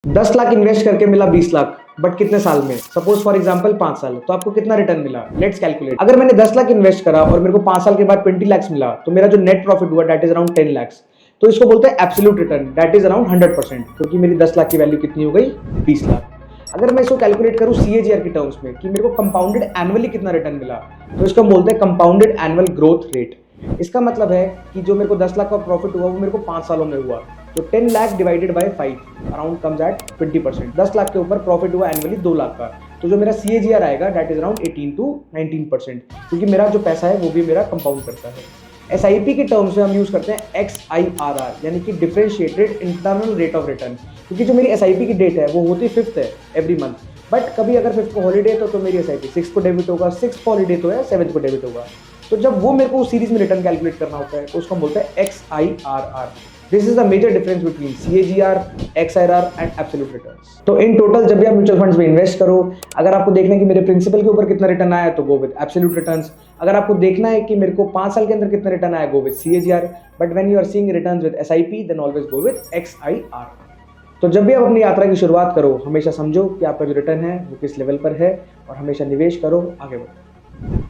10 lakh invest करके मिला 20 lakh, but कितने साल में? सपोज फॉर एग्जांपल 5 साल, तो आपको कितना रिटर्न मिला? Let's calculate. अगर मैंने 10 लाख इन्वेस्ट करा और मेरे को 5 साल के बाद 20 लाख मिला, तो मेरा जो नेट प्रॉफिट हुआ दैट इज अराउंड 10 लाख। तो इसको बोलते हैं absolute return, that is around 100%, क्योंकि मेरी 10 लाख की वैल्यू कितनी हो गई? 20 लाख। अगर मैं इसको कैलकुलेट करूं सीएजीआर की टर्म्स में कि मेरे को कंपाउंडेड एनुअली कितना रिटर्न मिला, तो इसको हम बोलते हैं कंपाउंडेड एनुअल ग्रोथ रेट। इसका मतलब है कि जो मेरे को 10 लाख का प्रॉफिट हुआ वो मेरे को 5 सालों में हुआ, तो 10 lakh divided by 5 around comes at 20%। 10 lakh के ऊपर प्रॉफिट हुआ एनुअली 2 लाख का, तो जो मेरा सीएजीआर आएगा दैट इज अराउंड 18 to 19%, क्योंकि मेरा जो पैसा है वो भी मेरा कंपाउंड करता है। एसआईपी की टर्म्स में हम यूज करते हैं XIRR, यानी कि differentiated internal rate of return, क्योंकि जो मेरी एसआईपी की डेट है वो होती 5th है एवरी मंथ, बट कभी अगर 5th को हॉलीडे है तो मेरी एसआईपी 6th को डेबिट होगा, 6th को हॉलीडे तो है 7th को डेबिट होगा। तो जब वो मेरे को उस सीरीज में रिटर्न कैलकुलेट करना होता है तो उसको हम बोलते हैं XIRR। This is the major difference between CAGR, XIRR and absolute returns. तो इन टोटल जब भी आप म्यूचुअल फंड्स में इन्वेस्ट करो, अगर आपको देखना है कि मेरे प्रिंसिपल के ऊपर कितना रिटर्न आया तो गो विद एब्सोल्यूट रिटर्न्स। अगर आपको देखना है कि मेरे को 5 साल के अंदर कितना रिटर्न आया, go with CAGR। But when you are seeing returns with SIP then always go with XIRR। तो जब भी आप अपनी यात्रा की शुरुआत करो, हमेशा समझो कि आपका जो रिटर्न है वो किस लेवल पर है और हमेशा निवेश करो, आगे बढ़ो।